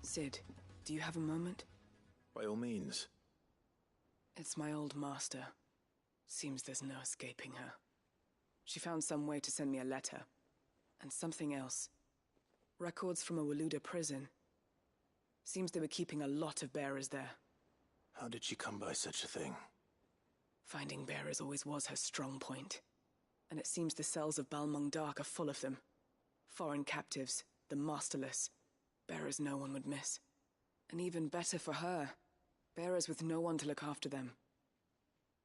Sid, do you have a moment? By all means. It's my old master. Seems there's no escaping her. She found some way to send me a letter. And something else. Records from a Waluda prison. Seems they were keeping a lot of bearers there. How did she come by such a thing? Finding bearers always was her strong point. And it seems the cells of Balmung Dark are full of them. Foreign captives, the masterless. Bearers no one would miss. And even better for her, bearers with no one to look after them.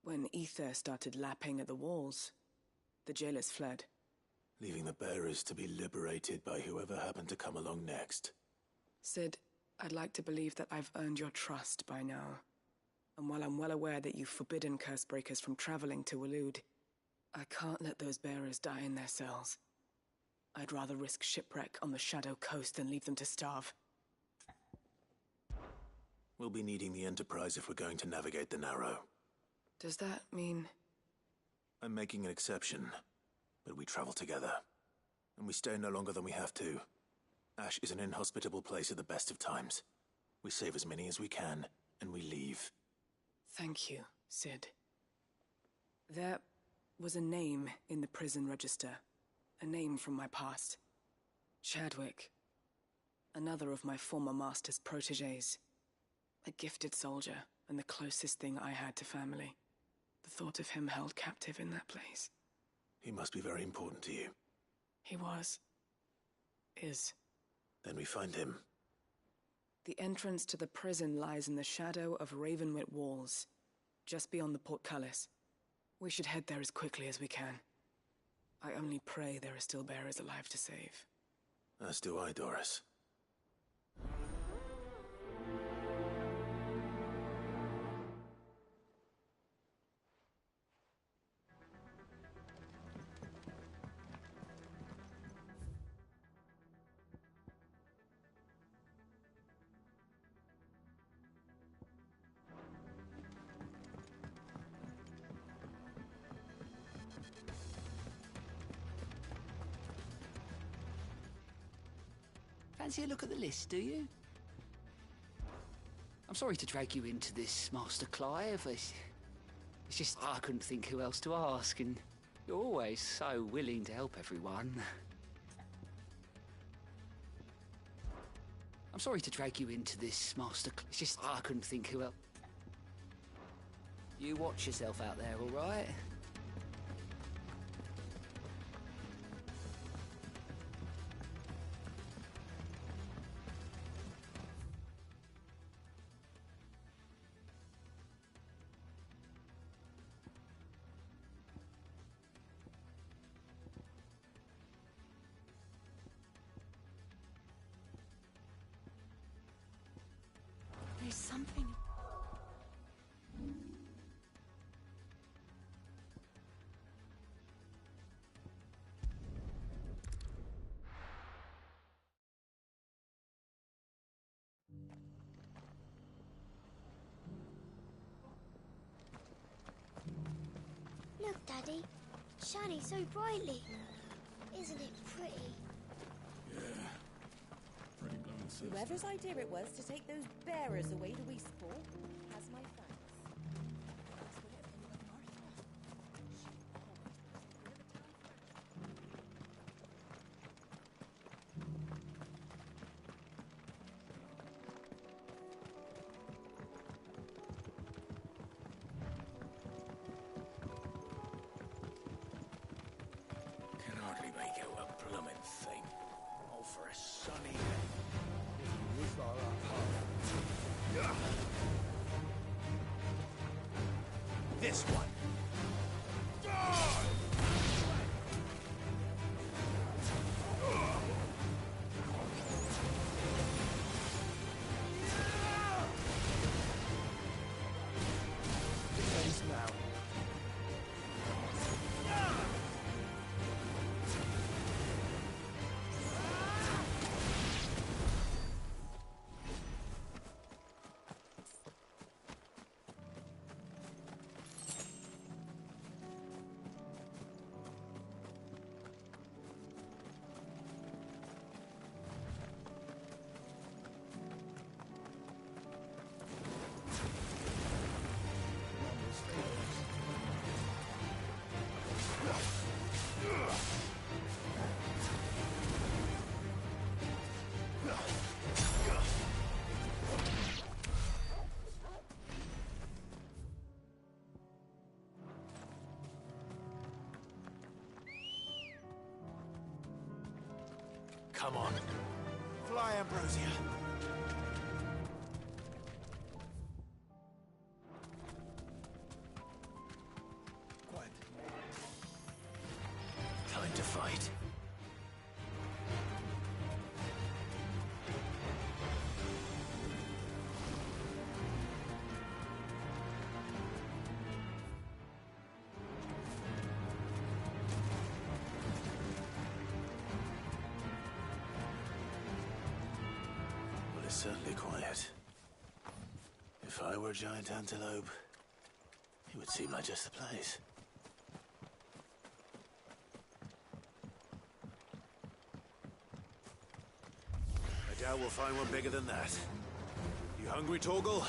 When ether started lapping at the walls, the jailers fled. Leaving the bearers to be liberated by whoever happened to come along next. Sid, I'd like to believe that I've earned your trust by now. And while I'm well aware that you've forbidden Cursebreakers from traveling to Waloed, I can't let those bearers die in their cells. I'd rather risk shipwreck on the Shadow Coast than leave them to starve. We'll be needing the Enterprise if we're going to navigate the Narrow. Does that mean... I'm making an exception, but we travel together. And we stay no longer than we have to. Ash is an inhospitable place at the best of times. We save as many as we can, and we leave. Thank you, Sid. There was a name in the prison register. A name from my past. Chadwick. Another of my former master's protégés. A gifted soldier, and the closest thing I had to family. The thought of him held captive in that place. He must be very important to you. He was. Is. Then we find him. The entrance to the prison lies in the shadow of Ravenwit Walls, just beyond the portcullis. We should head there as quickly as we can. I only pray there are still bearers alive to save. As do I, Doris. Fancy a look at the list, do you? I'm sorry to drag you into this, Master Clive. It's just I couldn't think who else to ask, and you're always so willing to help everyone. I'm sorry to drag you into this, Master Clive. It's just I couldn't think who else. You watch yourself out there, all right? There's something... Look, Daddy. Shining so brightly. Isn't it pretty? Yeah. Pretty blooming sister. Whoever's idea it was to take those bearers away to Eastport has my thanks. Can hardly make out a blooming thing. Oh, for a sunny... This one. Face now. Come on. Fly, Ambrosia. Quiet. Time to fight. It's certainly quiet. If I were a giant antelope, it would seem like just the place. I doubt we'll find one bigger than that. You hungry, Torgal?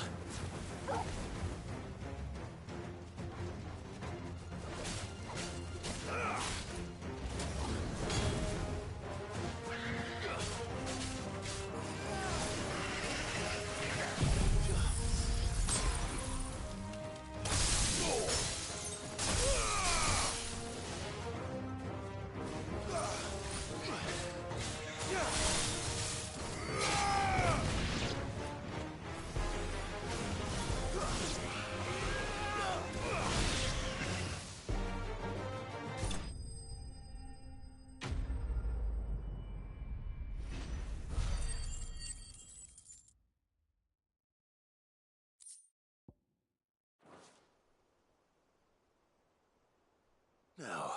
Now,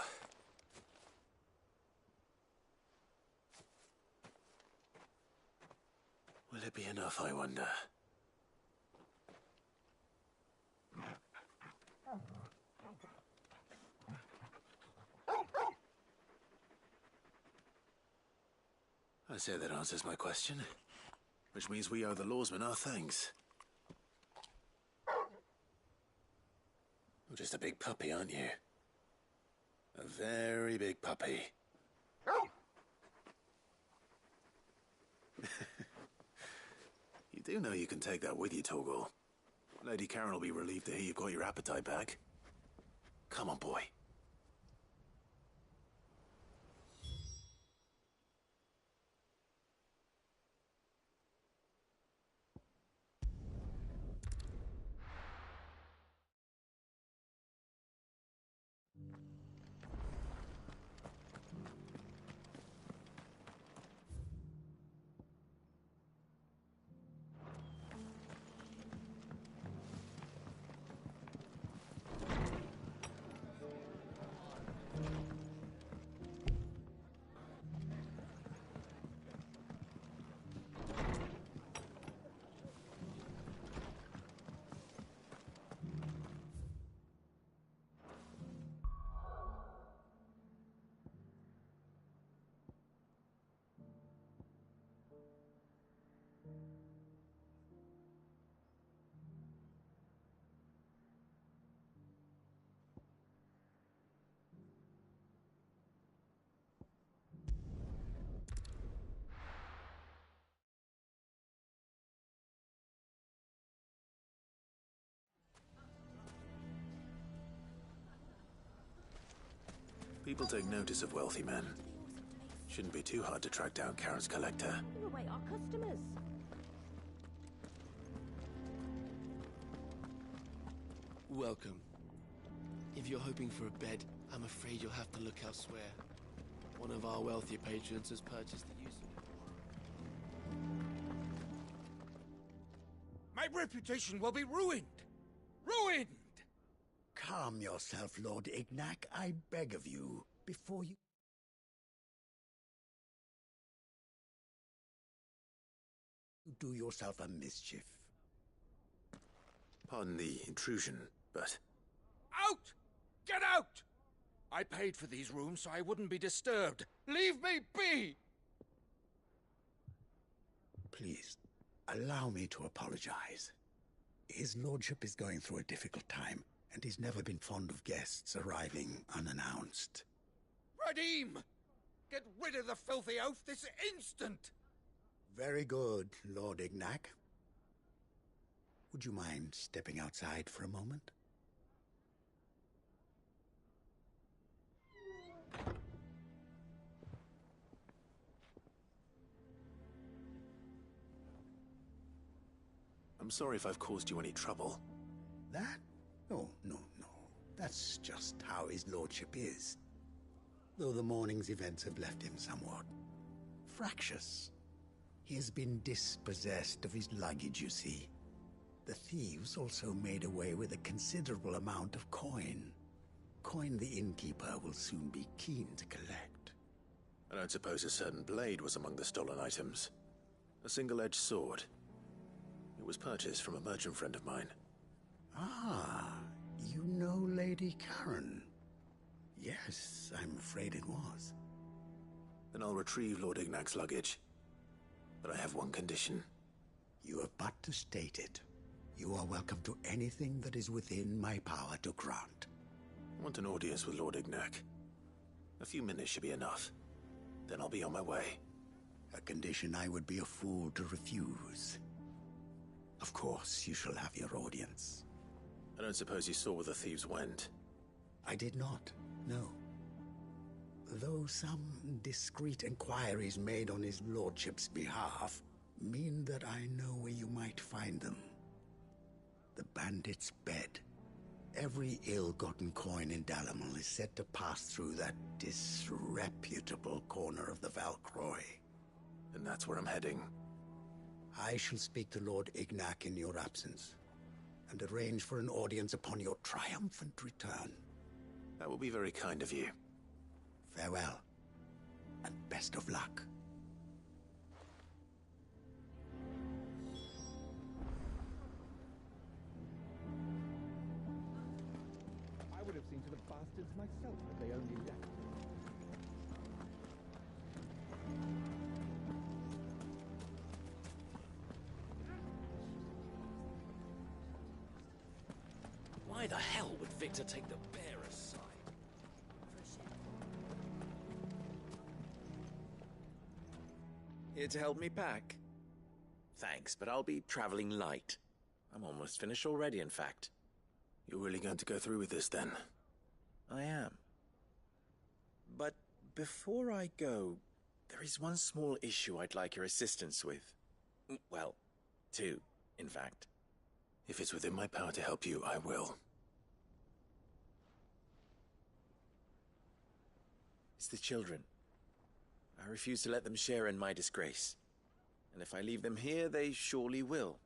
will it be enough, I wonder? I say that answers my question, which means we owe the lawsmen our thanks. You're just a big puppy, aren't you? A very big puppy. You do know you can take that with you, Torgal. Lady Karen will be relieved to hear you've got your appetite back. Come on, boy. People take notice of wealthy men. Shouldn't be too hard to track down Karen's collector. Giving away our customers. Welcome. If you're hoping for a bed, I'm afraid you'll have to look elsewhere. One of our wealthier patrons has purchased the use of it. My reputation will be ruined! Ruined! Calm yourself, Lord Ignac, I beg of you, before you do yourself a mischief. Pardon the intrusion, but... Out! Get out! I paid for these rooms so I wouldn't be disturbed. Leave me be! Please, allow me to apologize. His lordship is going through a difficult time, and he's never been fond of guests arriving unannounced. Radim! Get rid of the filthy oaf this instant! Very good, Lord Ignac. Would you mind stepping outside for a moment? I'm sorry if I've caused you any trouble. That? Oh, no. That's just how his lordship is. Though the morning's events have left him somewhat fractious. He has been dispossessed of his luggage, you see. The thieves also made away with a considerable amount of coin. Coin the innkeeper will soon be keen to collect. I don't suppose a certain blade was among the stolen items. A single-edged sword. It was purchased from a merchant friend of mine. Ah, you know Lady Karen. Yes, I'm afraid it was. Then I'll retrieve Lord Ignac's luggage. But I have one condition. You have but to state it. You are welcome to anything that is within my power to grant. I want an audience with Lord Ignac. A few minutes should be enough. Then I'll be on my way. A condition I would be a fool to refuse. Of course, you shall have your audience. I don't suppose you saw where the thieves went. I did not, no. Though some discreet inquiries made on his lordship's behalf mean that I know where you might find them. The bandit's bed. Every ill-gotten coin in Dalimel is said to pass through that disreputable corner of the Valcroy. And that's where I'm heading. I shall speak to Lord Ignac in your absence, and arrange for an audience upon your triumphant return. That will be very kind of you. Farewell, and best of luck. I would have seen to the bastards myself if they only left. Why the hell would Victor take the bearer's side? Here to help me pack? Thanks, but I'll be traveling light. I'm almost finished already, in fact. You're really going to go through with this, then? I am. But before I go, there is one small issue I'd like your assistance with. Well, two, in fact. If it's within my power to help you, I will. It's the children. I refuse to let them share in my disgrace. And if I leave them here, they surely will.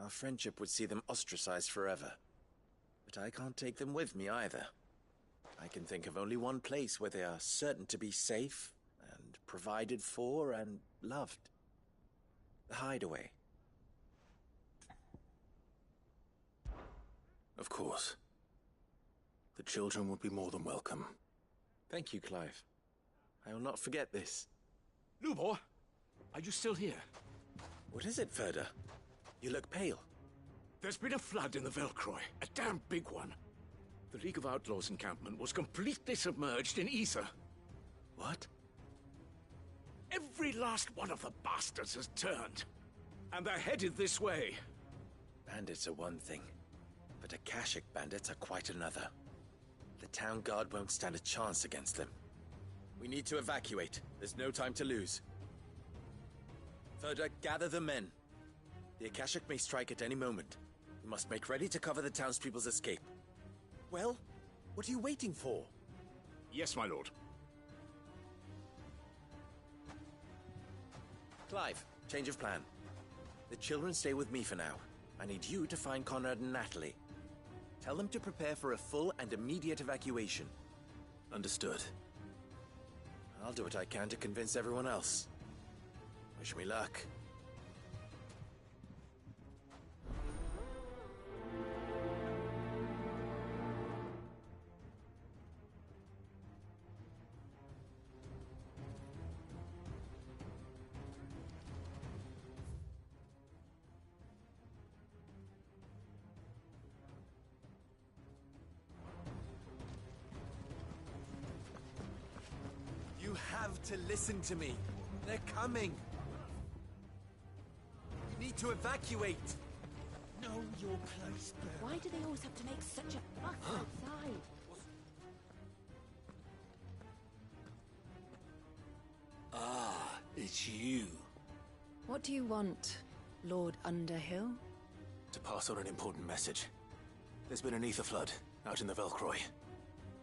Our friendship would see them ostracized forever. But I can't take them with me either. I can think of only one place where they are certain to be safe and provided for and loved. The hideaway. Of course. The children will be more than welcome. Thank you, Clive. I will not forget this. Lubor, are you still here? What is it, Ferda? You look pale. There's been a flood in the Velcroy, a damn big one. The League of Outlaws encampment was completely submerged in ether. What? Every last one of the bastards has turned. And they're headed this way. Bandits are one thing, but Akashic bandits are quite another. The town guard won't stand a chance against them. We need to evacuate. There's no time to lose. Ferda, gather the men. The Akashic may strike at any moment. We must make ready to cover the townspeople's escape. Well, what are you waiting for? Yes, my lord. Clive, change of plan. The children stay with me for now. I need you to find Conrad and Natalie. Tell them to prepare for a full and immediate evacuation. Understood. I'll do what I can to convince everyone else. Wish me luck. You have to listen to me. They're coming. You need to evacuate. Know your place, Bear. Why do they always have to make such a fuss outside? Ah, it's you. What do you want, Lord Underhill? To pass on an important message. There's been an ether flood out in the Velcroy.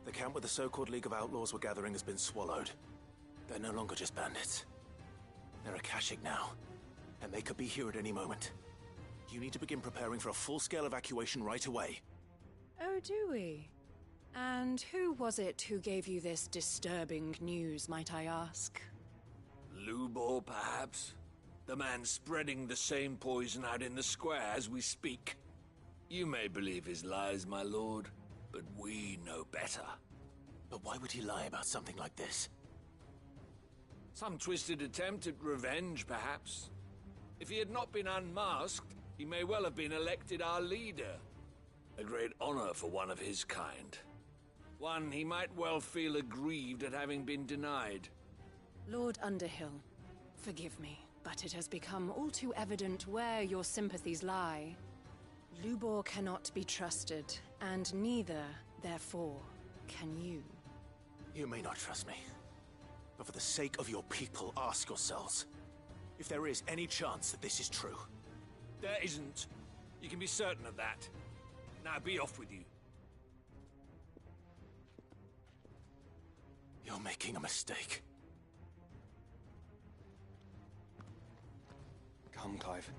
The camp where the so-called League of Outlaws were gathering has been swallowed. They're no longer just bandits. They're Akashic now, and they could be here at any moment. You need to begin preparing for a full-scale evacuation right away. Oh, do we? And who was it who gave you this disturbing news, might I ask? Lubor, perhaps? The man spreading the same poison out in the square as we speak. You may believe his lies, my lord, but we know better. But why would he lie about something like this? Some twisted attempt at revenge, perhaps. If he had not been unmasked, he may well have been elected our leader. A great honor for one of his kind. One he might well feel aggrieved at having been denied. Lord Underhill, forgive me, but it has become all too evident where your sympathies lie. Lubor cannot be trusted, and neither, therefore, can you. You may not trust me, but for the sake of your people, ask yourselves if there is any chance that this is true. There isn't. You can be certain of that. Now be off with you. You're making a mistake. Come, Clive.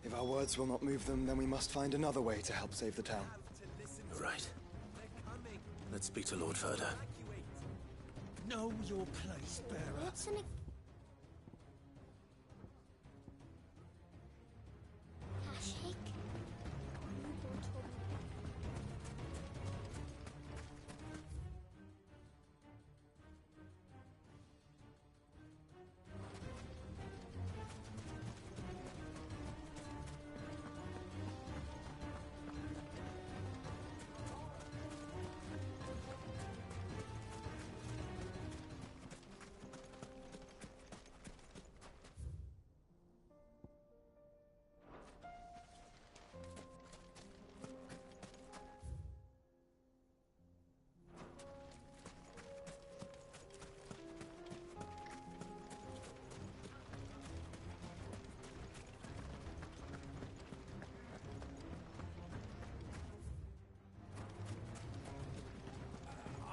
If our words will not move them, then we must find another way to help save the town. You're right. Let's speak to Lord Ferda. Know your place, bearer. It's an... Akashic?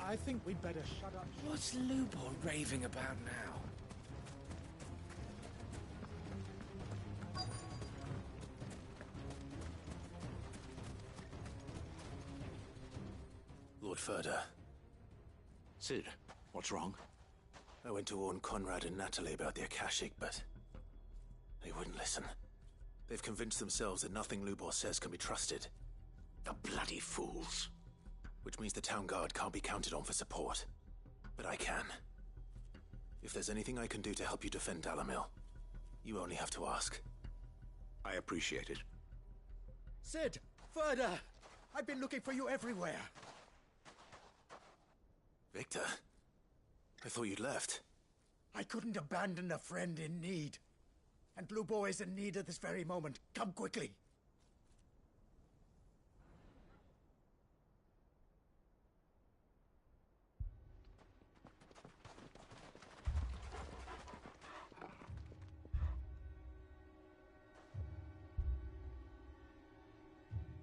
I think we'd better shut up. What's Lubor raving about now? Lord Ferda. Sid, what's wrong? I went to warn Conrad and Natalie about the Akashic, but they wouldn't listen. They've convinced themselves that nothing Lubor says can be trusted. The bloody fools. Which means the town guard can't be counted on for support. But I can. If there's anything I can do to help you defend Dalamil, you only have to ask. I appreciate it. Sid! Ferda! I've been looking for you everywhere. Victor? I thought you'd left. I couldn't abandon a friend in need. And Lubor is in need at this very moment. Come quickly.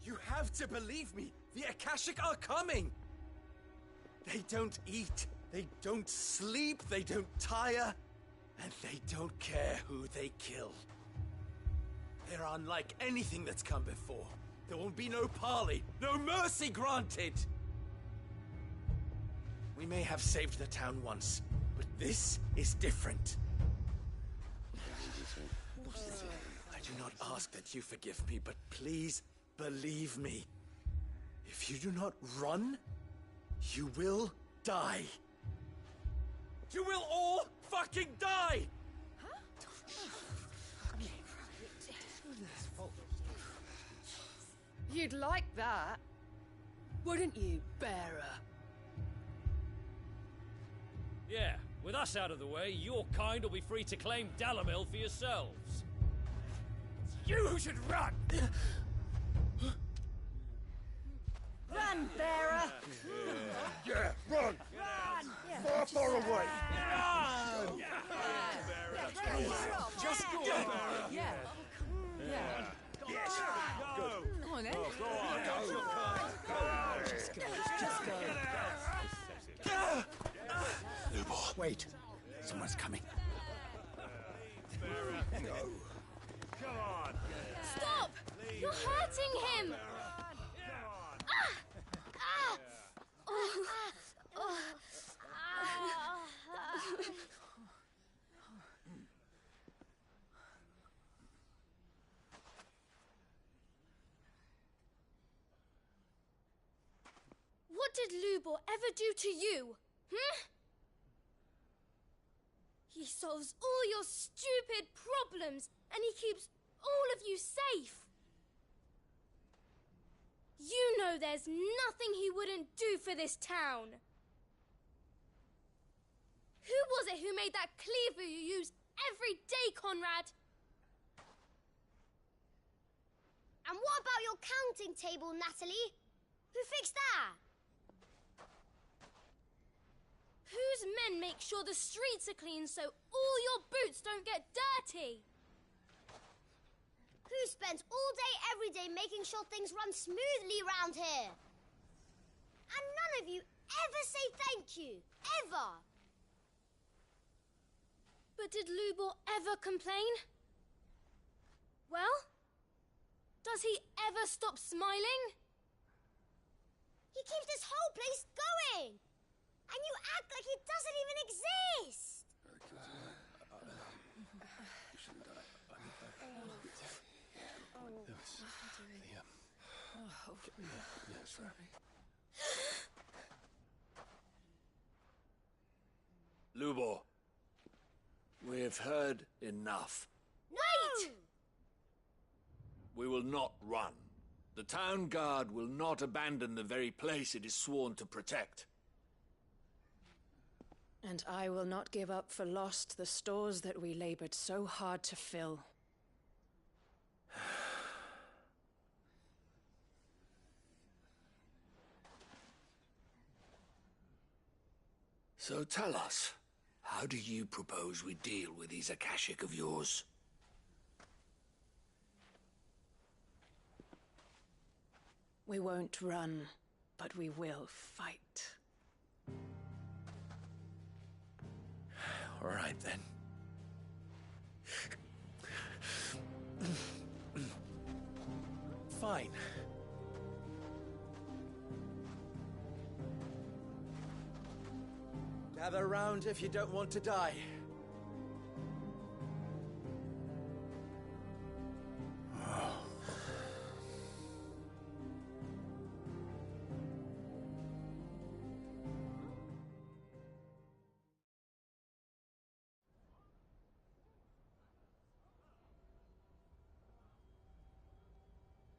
You have to believe me! The Akashic are coming! They don't eat, they don't sleep, they don't tire, and they don't care who they kill. They're unlike anything that's come before. There won't be no parley, no mercy granted! We may have saved the town once, but this is different. I do not ask that you forgive me, but please believe me. If you do not run, you will die. You will all fucking die! You'd like that, wouldn't you, bearer? Yeah, with us out of the way, your kind will be free to claim Dalamil for yourselves. It's you who should run! Run, bearer! Yeah, run! Run! Far away! Run! Just go! Yeah. Yes, go! Wait. Someone's coming. Stop! You're hurting him! What did Lubor ever do to you? He solves all your stupid problems, and he keeps all of you safe. You know there's nothing he wouldn't do for this town. Who was it who made that cleaver you use every day, Conrad? And what about your counting table, Natalie? Who fixed that? Whose men make sure the streets are clean so all your boots don't get dirty? Who spends all day every day making sure things run smoothly round here? And none of you ever say thank you. Ever. But did Lubor ever complain? Well, does he ever stop smiling? He keeps this whole place going. And you act like it doesn't even exist. Lubor, we've heard enough. Wait! We will not run. The town guard will not abandon the very place it is sworn to protect. And I will not give up for lost the stores that we labored so hard to fill. So tell us, how do you propose we deal with these Akashic of yours? We won't run, but we will fight. All right, then. Fine. Gather round if you don't want to die.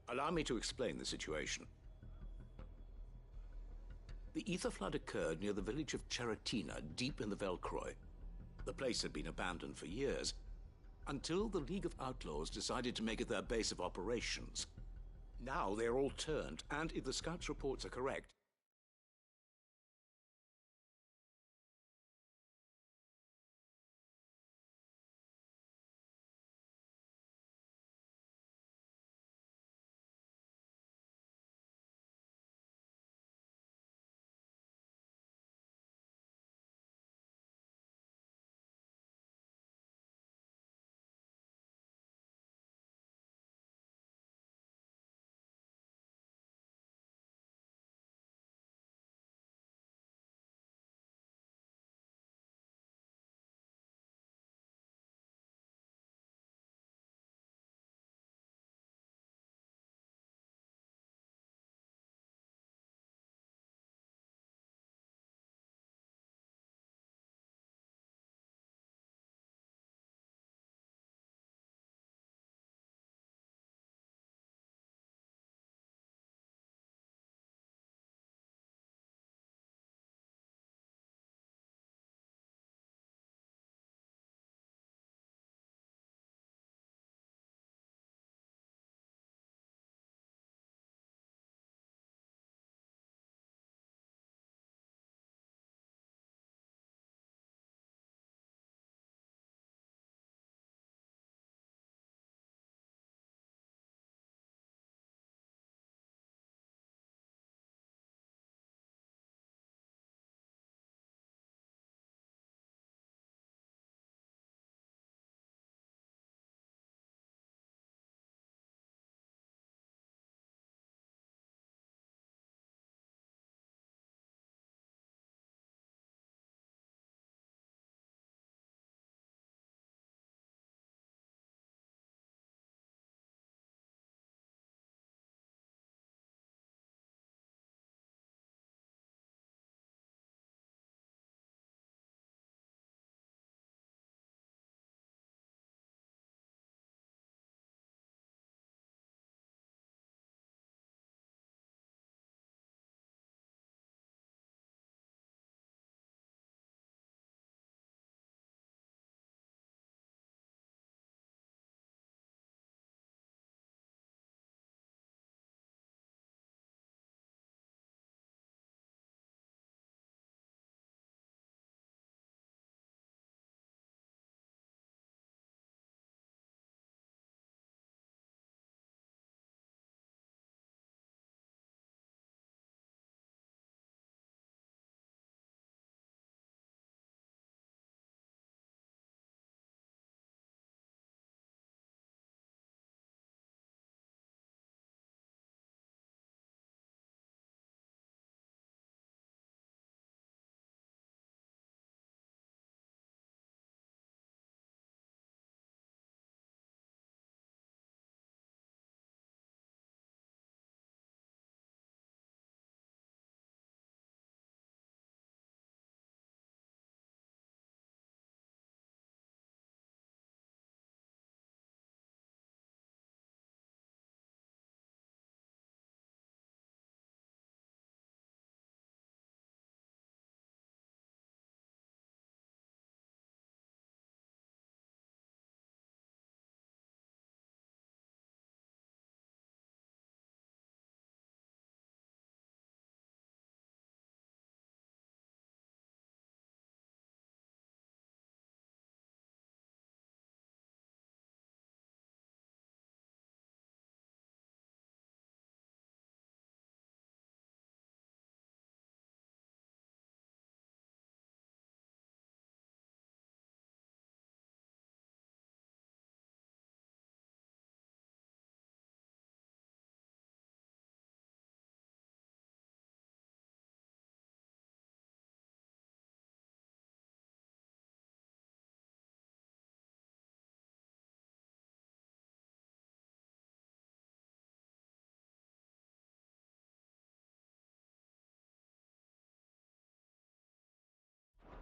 Allow me to explain the situation. The ether flood occurred near the village of Cheratina, deep in the Velcroy. The place had been abandoned for years, until the League of Outlaws decided to make it their base of operations. Now they're all turned, and if the scouts' reports are correct,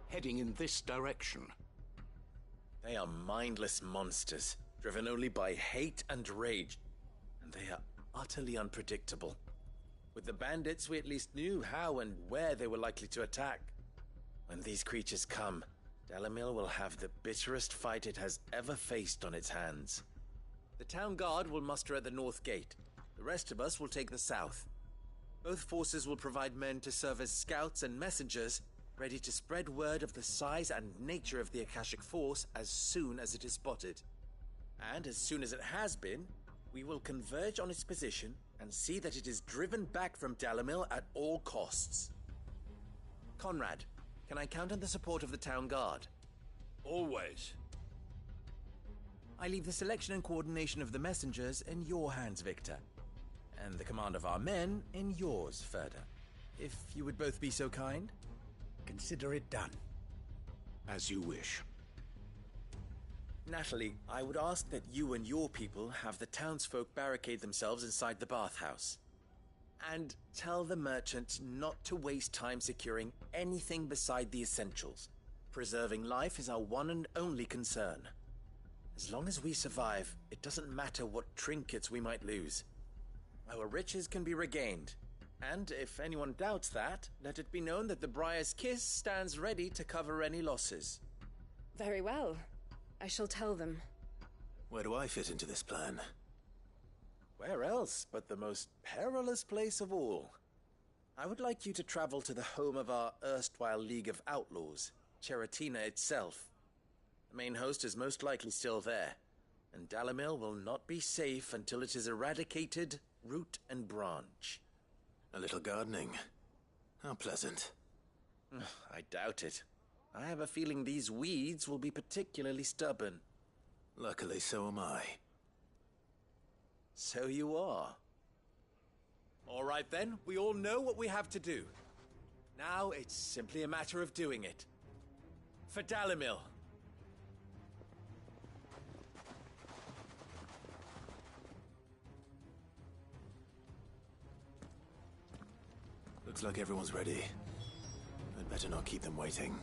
heading in this direction. They are mindless monsters, driven only by hate and rage, and they are utterly unpredictable. With the bandits, we at least knew how and where they were likely to attack. When these creatures come, Dalamil will have the bitterest fight it has ever faced on its hands. The town guard will muster at the north gate. The rest of us will take the south. Both forces will provide men to serve as scouts and messengers, ready to spread word of the size and nature of the Akashic Force as soon as it is spotted. And as soon as it has been, we will converge on its position and see that it is driven back from Dalamil at all costs. Conrad, can I count on the support of the town guard? Always. I leave the selection and coordination of the messengers in your hands, Victor. And the command of our men in yours, Ferda. If you would both be so kind. Consider it done. As you wish. Natalie, I would ask that you and your people have the townsfolk barricade themselves inside the bathhouse. And tell the merchant not to waste time securing anything beside the essentials. Preserving life is our one and only concern. As long as we survive, it doesn't matter what trinkets we might lose. Our riches can be regained. And if anyone doubts that, let it be known that the Briar's Kiss stands ready to cover any losses. Very well. I shall tell them. Where do I fit into this plan? Where else but the most perilous place of all? I would like you to travel to the home of our erstwhile League of Outlaws, Cheratina itself. The main host is most likely still there, and Dalamil will not be safe until it is eradicated, root and branch. A little gardening. How pleasant. I doubt it. I have a feeling these weeds will be particularly stubborn. Luckily, so am I. So you are. All right then, we all know what we have to do. Now it's simply a matter of doing it. For Dalamil. Looks like everyone's ready. I'd better not keep them waiting.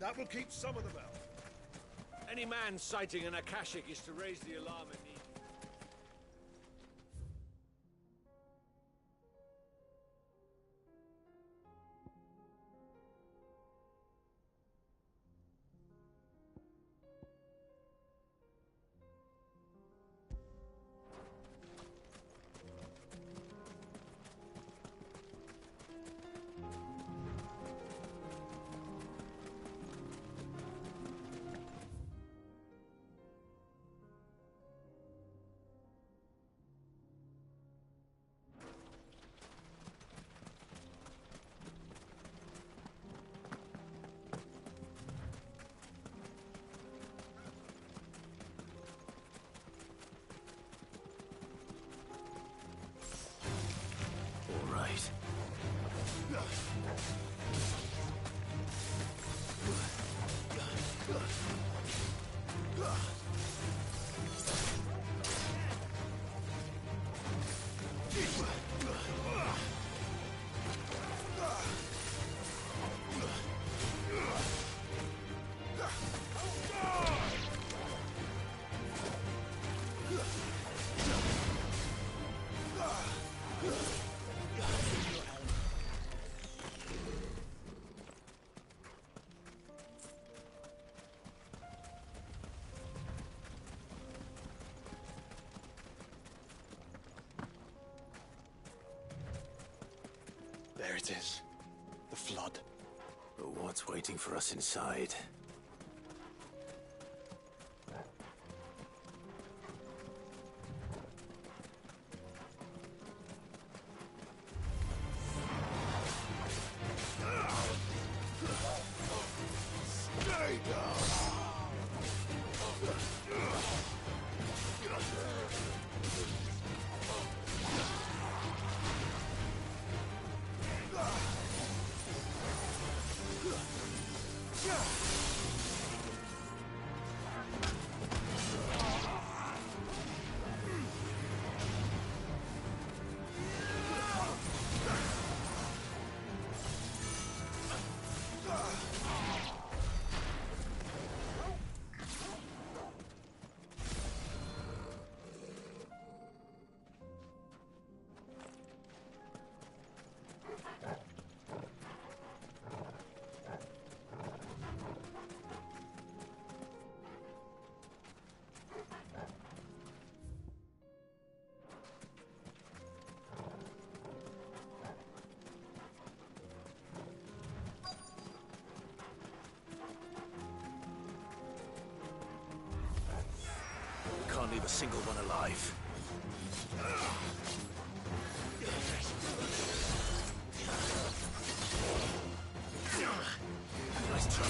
That will keep some of them out. Any man sighting an Akashic is to raise the alarm immediately. There it is. The flood. But what's waiting for us inside? Stay down! Can't leave a single one alive. Nice try.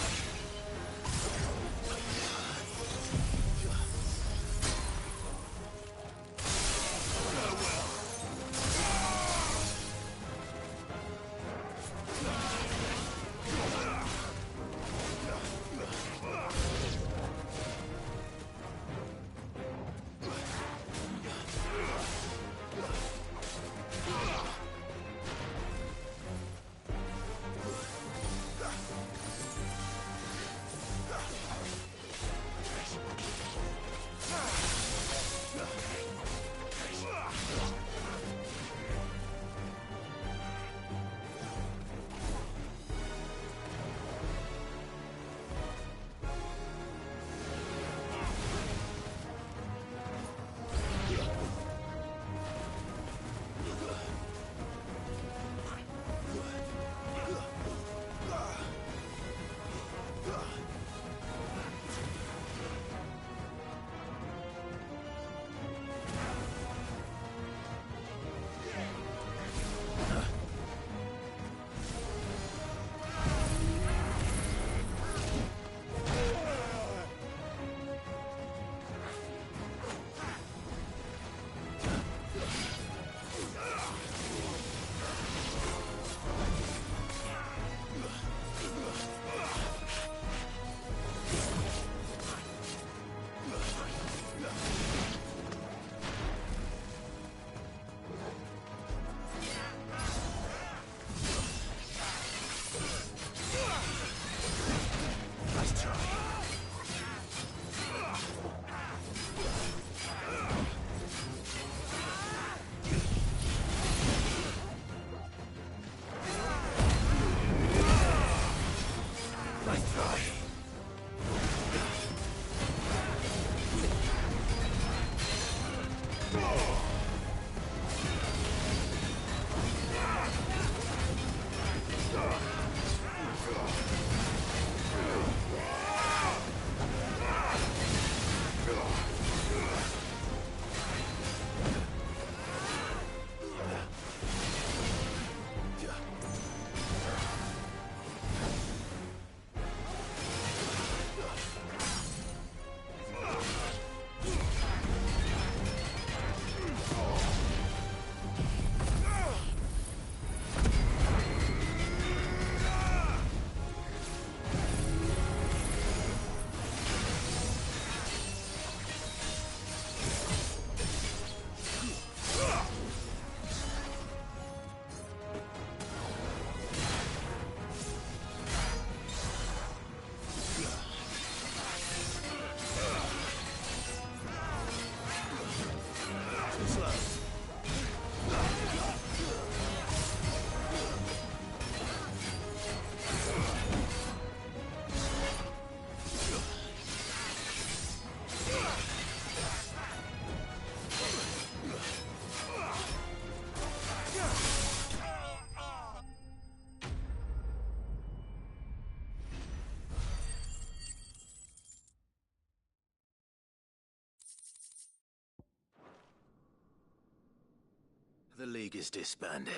The League is disbanded.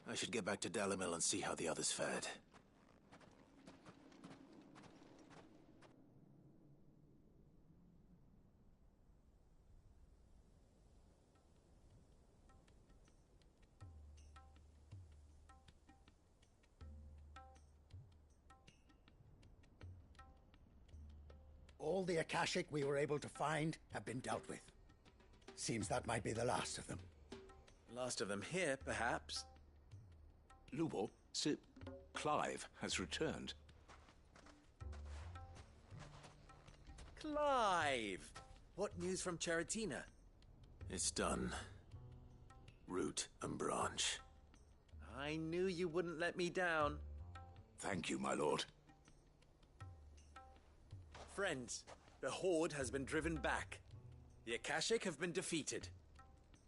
I should get back to Dalimil and see how the others fared. All the Akashic we were able to find have been dealt with. Seems that might be the last of them. Last of them here, perhaps. Lubor, Sir Clive has returned. Clive! What news from Charatina? It's done. Root and branch. I knew you wouldn't let me down. Thank you, my lord. Friends, the Horde has been driven back. The Akashic have been defeated.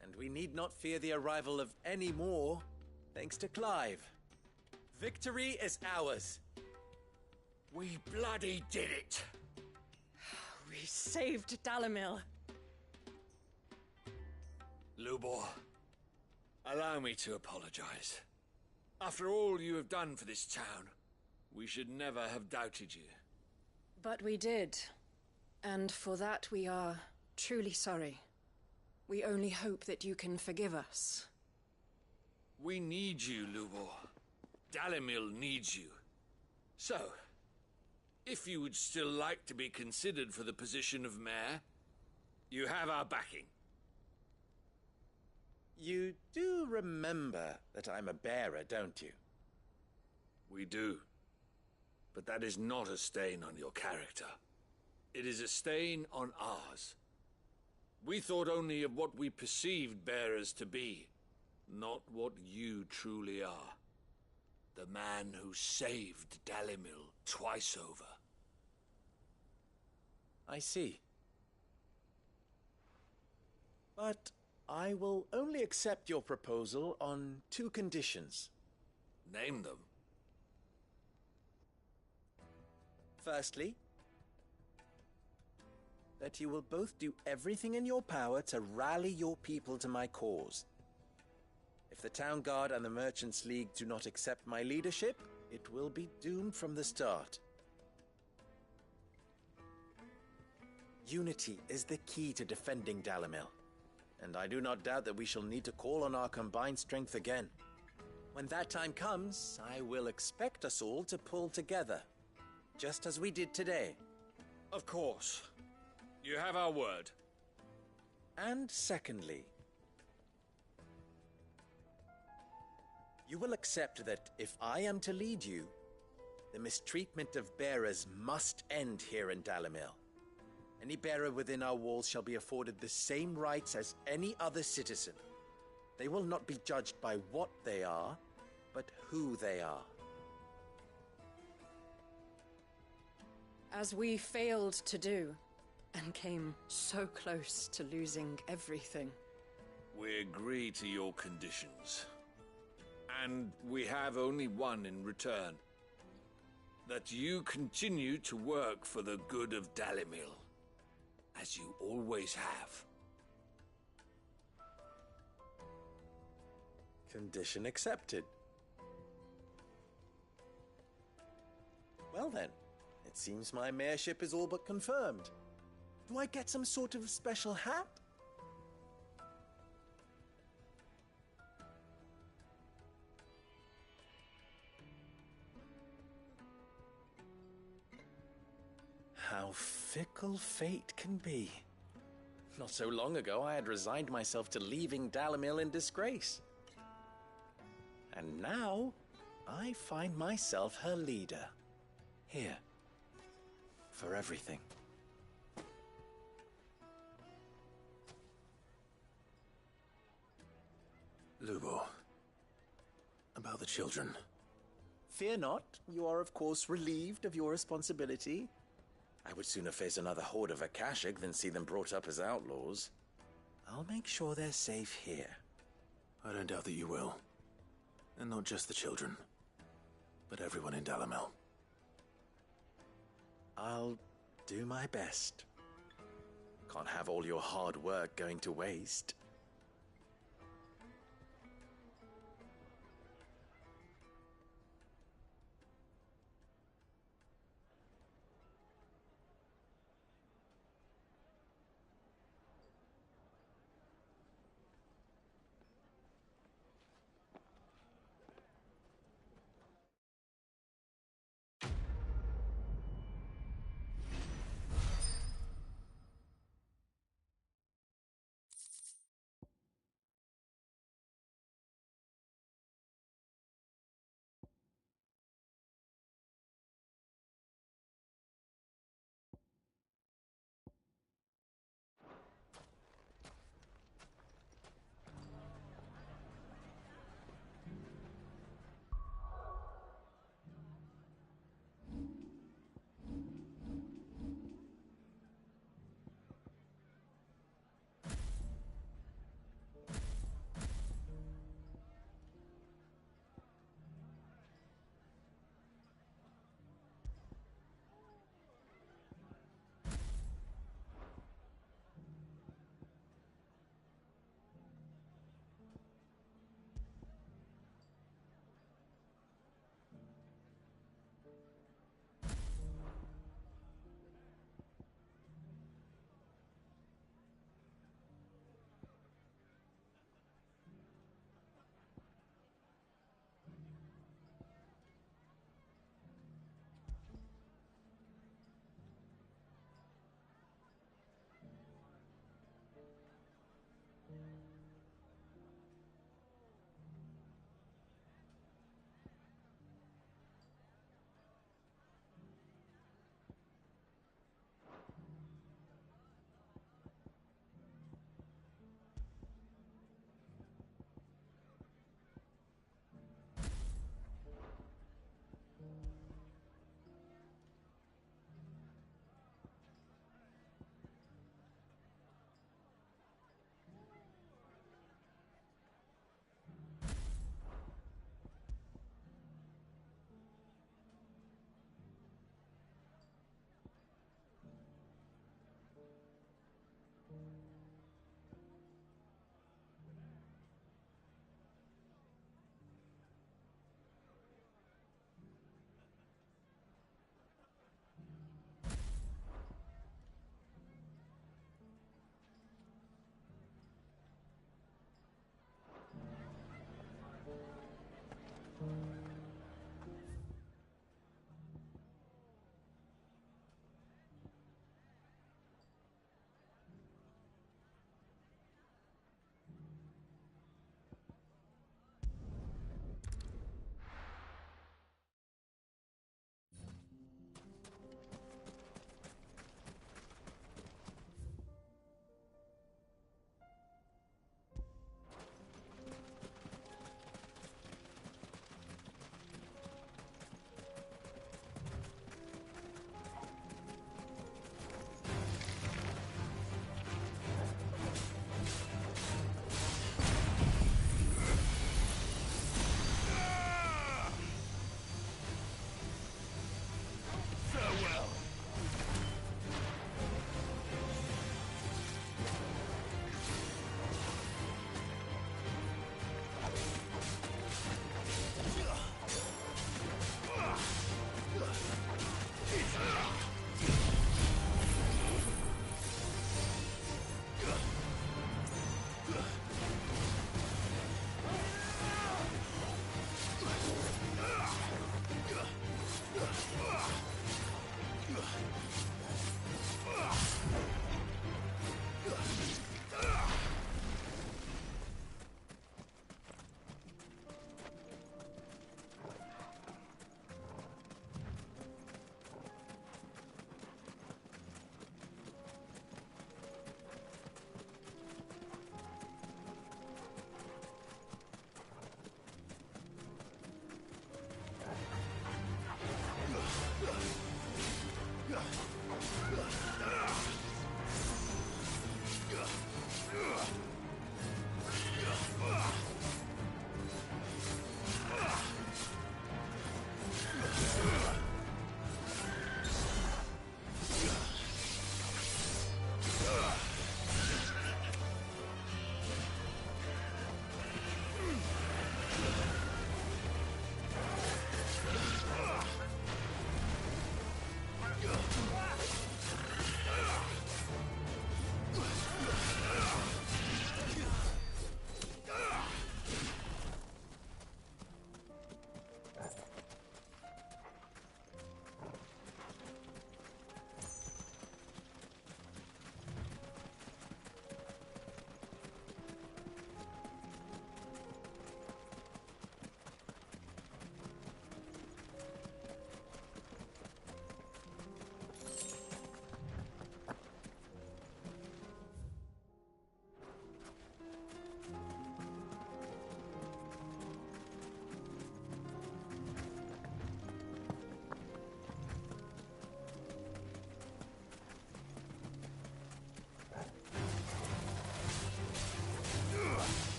And we need not fear the arrival of any more, thanks to Clive. Victory is ours. We bloody did it! We saved Dalimil. Lubor, allow me to apologize. After all you have done for this town, we should never have doubted you. But we did. And for that we are truly sorry. We only hope that you can forgive us. We need you, Lubor. Dalimil needs you. So, if you would still like to be considered for the position of mayor, you have our backing. You do remember that I'm a bearer, don't you? We do. But that is not a stain on your character. It is a stain on ours. We thought only of what we perceived bearers to be, not what you truly are. The man who saved Dalimil twice over. I see. But I will only accept your proposal on 2 conditions. Name them. Firstly, that you will both do everything in your power to rally your people to my cause. If the Town Guard and the Merchants League do not accept my leadership, it will be doomed from the start. Unity is the key to defending Dalimil, and I do not doubt that we shall need to call on our combined strength again. When that time comes, I will expect us all to pull together, just as we did today. Of course. You have our word. And secondly, you will accept that if I am to lead you, the mistreatment of bearers must end here in Dalimil. Any bearer within our walls shall be afforded the same rights as any other citizen. They will not be judged by what they are, but who they are. As we failed to do, and came so close to losing everything. We agree to your conditions. And we have only one in return. That you continue to work for the good of Dalimil, as you always have. Condition accepted. Well then, it seems my mayorship is all but confirmed. Do I get some sort of special hat? How fickle fate can be. Not so long ago, I had resigned myself to leaving Dalimil in disgrace. And now, I find myself her leader. Here. For everything. Lubo. About the children. Fear not, you are of course relieved of your responsibility. I would sooner face another horde of Akashic than see them brought up as outlaws. I'll make sure they're safe here. I don't doubt that you will. And not just the children, but everyone in Dalimil. I'll do my best. Can't have all your hard work going to waste.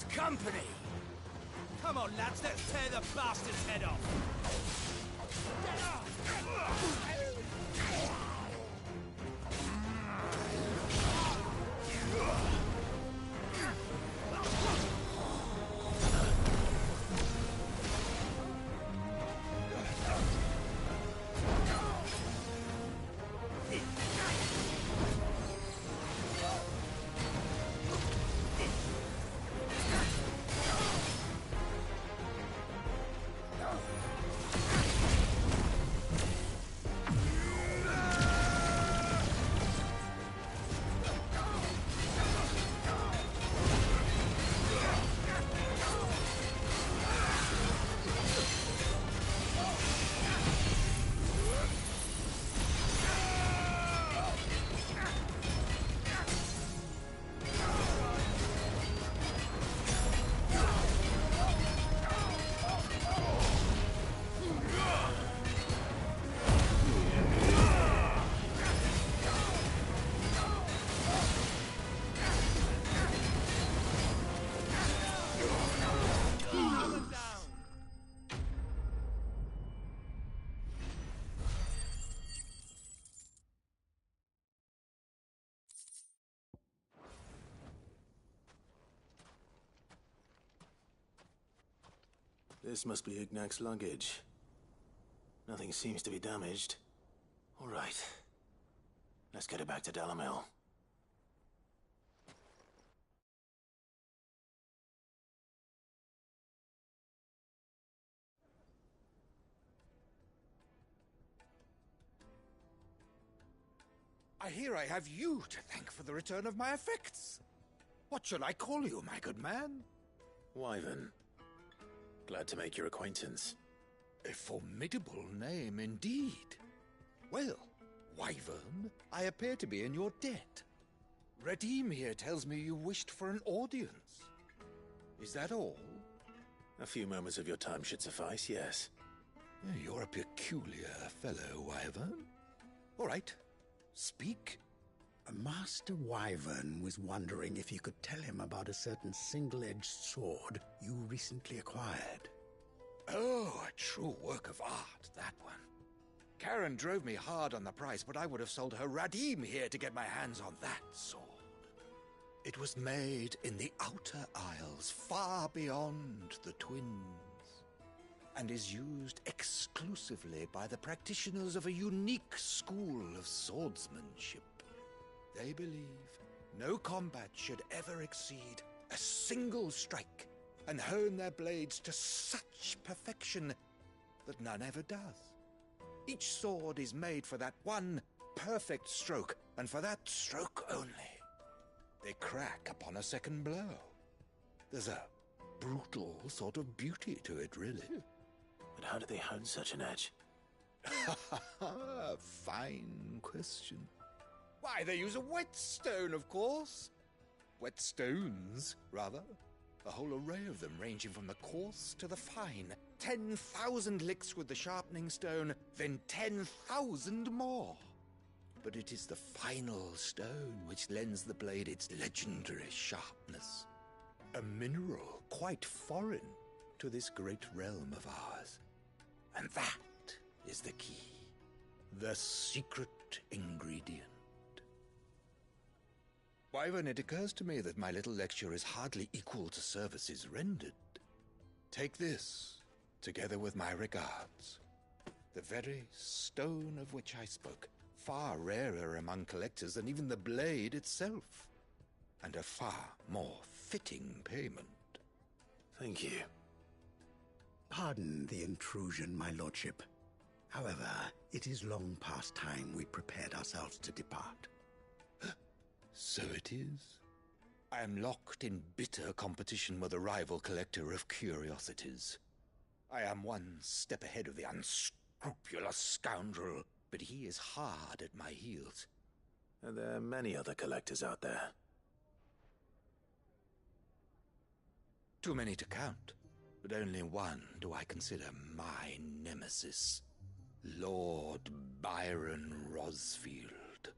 company! Come on, lads, let's tear the bastard's head off! This must be Ignac's luggage. Nothing seems to be damaged. All right. Let's get it back to Dalamil. I hear I have you to thank for the return of my effects. What shall I call you, my good man? Wyvern. Glad to make your acquaintance. A formidable name indeed. Well, Wyvern, I appear to be in your debt. Redeem here tells me you wished for an audience. Is that all? A few moments of your time should suffice, yes. You're a peculiar fellow, Wyvern. All right, speak. Master Wyvern was wondering if you could tell him about a certain single-edged sword you recently acquired. Oh, a true work of art, that one. Karen drove me hard on the price, but I would have sold her Radim here to get my hands on that sword. It was made in the Outer Isles, far beyond the Twins, and is used exclusively by the practitioners of a unique school of swordsmanship. They believe no combat should ever exceed a single strike, and hone their blades to such perfection that none ever does. Each sword is made for that one perfect stroke, and for that stroke only. They crack upon a second blow. There's a brutal sort of beauty to it, really. But how do they hone such an edge? Fine question. Why, they use a whetstone, of course. Whetstones, rather. A whole array of them, ranging from the coarse to the fine. 10,000 licks with the sharpening stone, then 10,000 more. But it is the final stone which lends the blade its legendary sharpness. A mineral quite foreign to this great realm of ours. And that is the key. The secret ingredient. Wyvern, it occurs to me that my little lecture is hardly equal to services rendered. Take this, together with my regards. The very stone of which I spoke, far rarer among collectors than even the blade itself, and a far more fitting payment. Thank you. Pardon the intrusion, my lordship. However, it is long past time we prepared ourselves to depart. So it is. I am locked in bitter competition with a rival collector of curiosities. I am one step ahead of the unscrupulous scoundrel, but he is hard at my heels. And there are many other collectors out there. Too many to count, but only one do I consider my nemesis. Lord Byron Rosfield.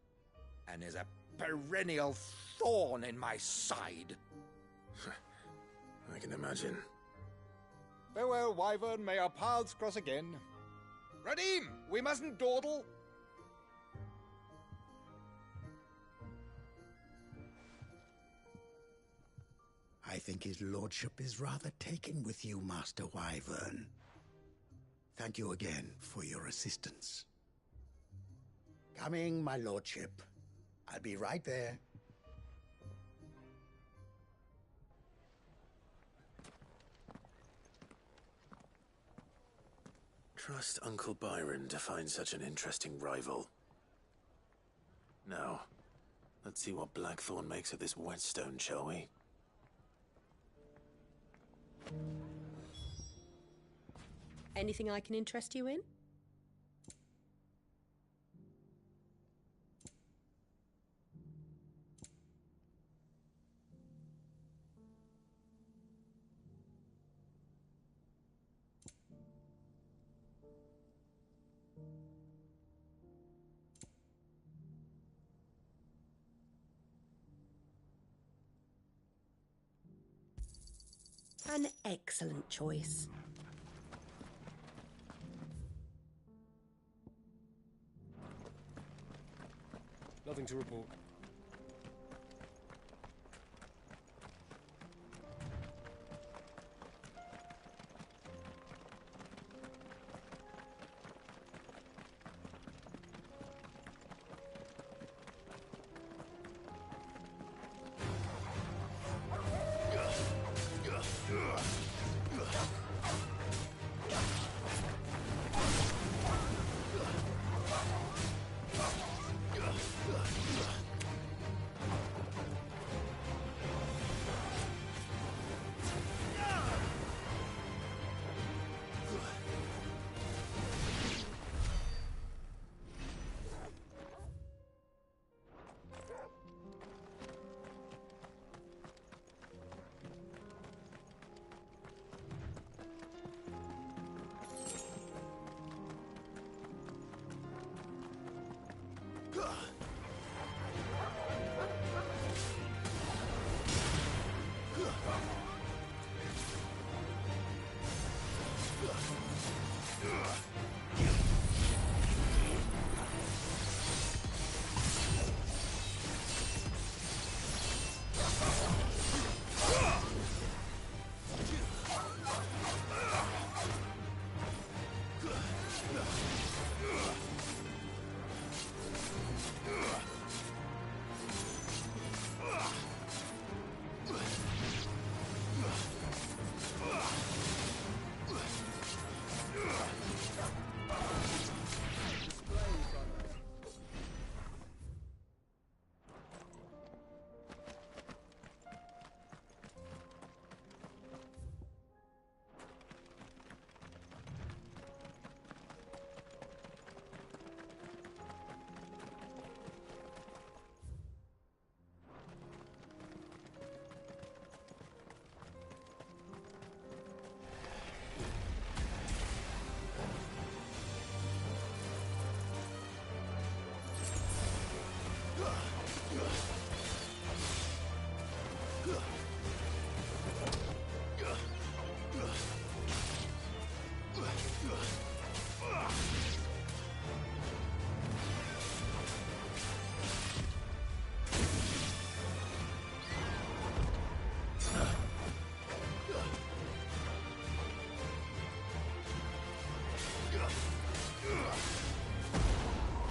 And is a perennial thorn in my side. I can imagine. Farewell, Wyvern. May our paths cross again. Radim, we mustn't dawdle. I think his lordship is rather taken with you, Master Wyvern. Thank you again for your assistance. Coming, my lordship. I'll be right there. Trust Uncle Byron to find such an interesting rival. Now, let's see what Blackthorn makes of this whetstone, shall we? Anything I can interest you in? An excellent choice. Nothing to report.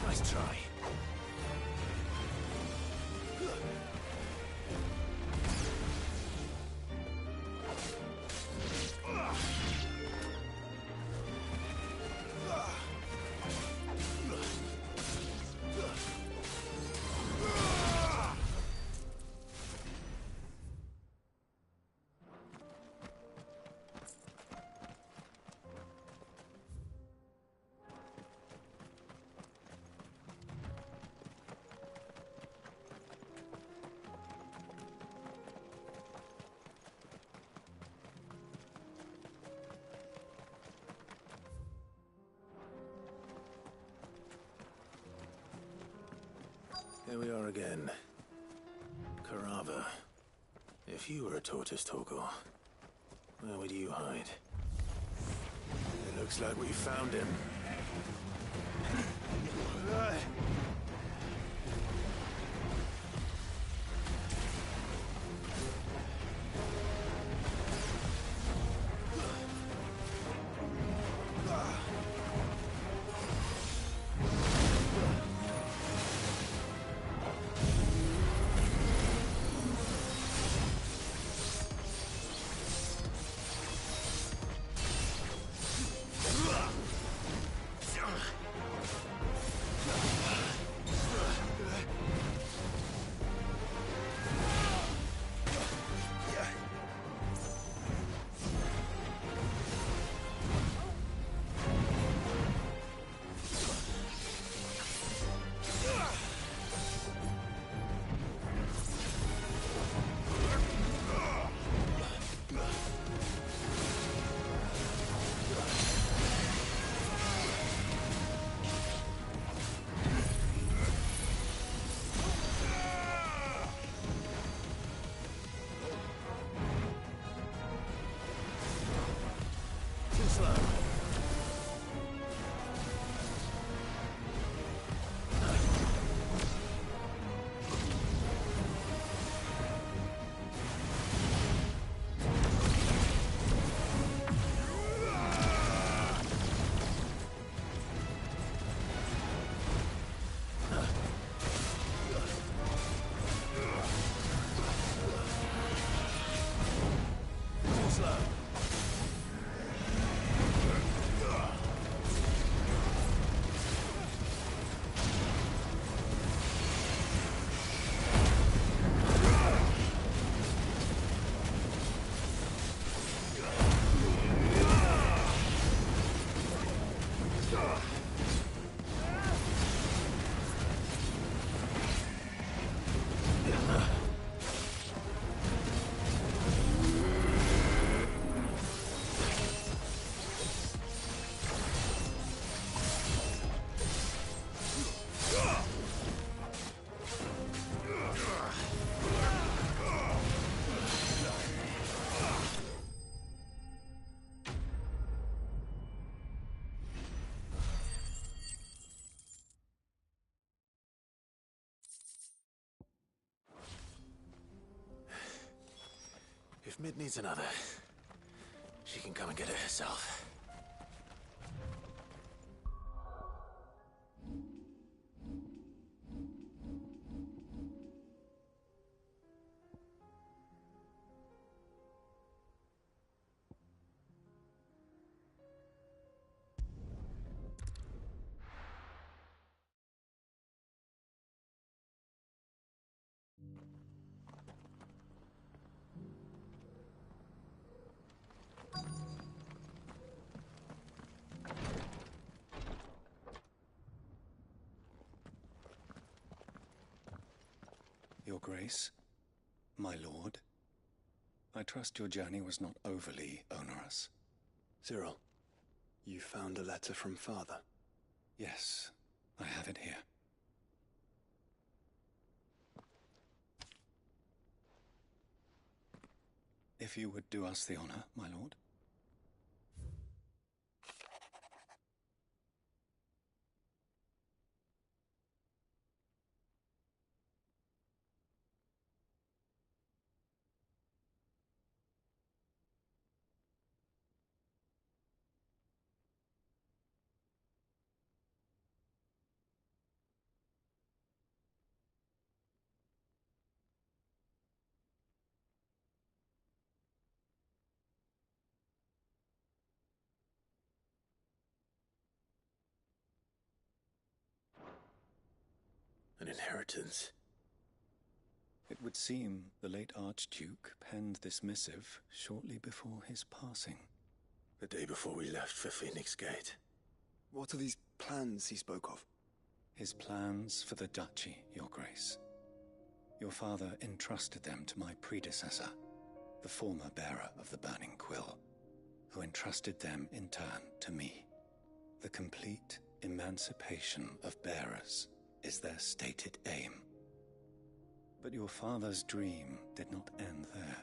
Nice try. Here we are again. Carava. If you were a tortoise, Torgor, Where would you hide? It looks like we found him. If Mid needs another, she can come and get it herself. Your Grace, my lord, I trust your journey was not overly onerous. Cyril, you found a letter from Father? Yes, I have it here. If you would do us the honor, my lord. An inheritance. It would seem the late Archduke penned this missive shortly before his passing. The day before we left for Phoenix Gate. What are these plans he spoke of? His plans for the duchy, Your Grace. Your father entrusted them to my predecessor, the former bearer of the Burning Quill, who entrusted them in turn to me. The complete emancipation of bearers is their stated aim. But your father's dream did not end there.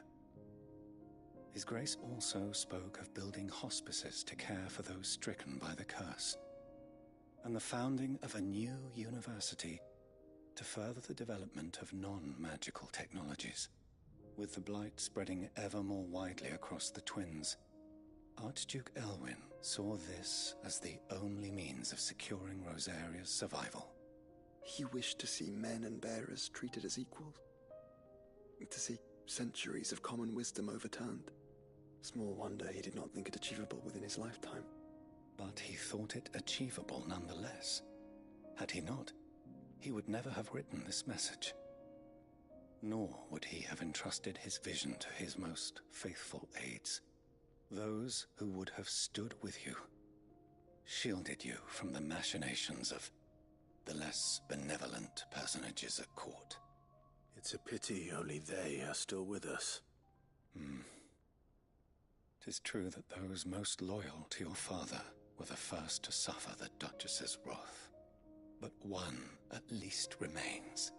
His Grace also spoke of building hospices to care for those stricken by the curse, and the founding of a new university to further the development of non-magical technologies. With the blight spreading ever more widely across the twins, Archduke Elwyn saw this as the only means of securing Rosaria's survival. He wished to see men and bearers treated as equals. To see centuries of common wisdom overturned. Small wonder he did not think it achievable within his lifetime. But he thought it achievable nonetheless. Had he not, he would never have written this message. Nor would he have entrusted his vision to his most faithful aides, those who would have stood with you, shielded you from the machinations of the less benevolent personages at court. It's a pity only they are still with us. 'Tis true that those most loyal to your father were the first to suffer the Duchess's wrath. But one at least remains,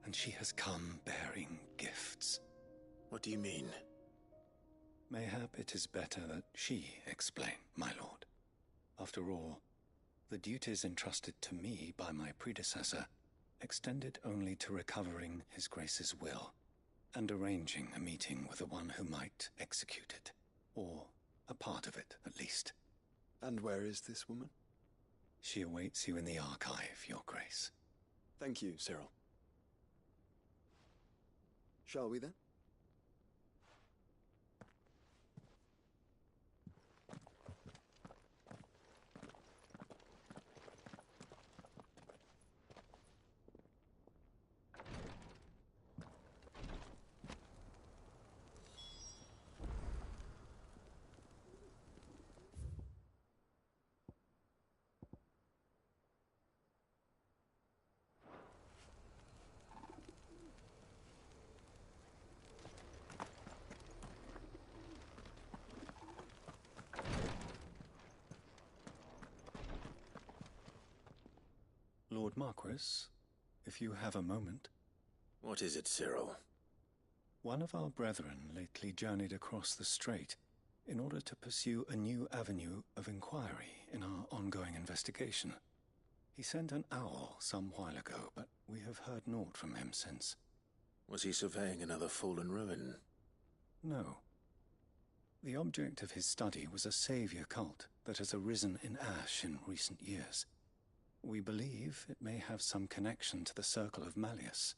and she has come bearing gifts. What do you mean? Mayhap it is better that she explain, my lord. After all, the duties entrusted to me by my predecessor extended only to recovering His Grace's will and arranging a meeting with the one who might execute it, or a part of it at least. And where is this woman? She awaits you in the archive, Your Grace. Thank you, Cyril. Shall we then? Lord Marquis, if you have a moment. What is it, Cyril? One of our brethren lately journeyed across the strait in order to pursue a new avenue of inquiry in our ongoing investigation. He sent an owl some while ago, but we have heard naught from him since. Was he surveying another fallen ruin? No. The object of his study was a savior cult that has arisen in Ash in recent years. We believe it may have some connection to the Circle of Malleus,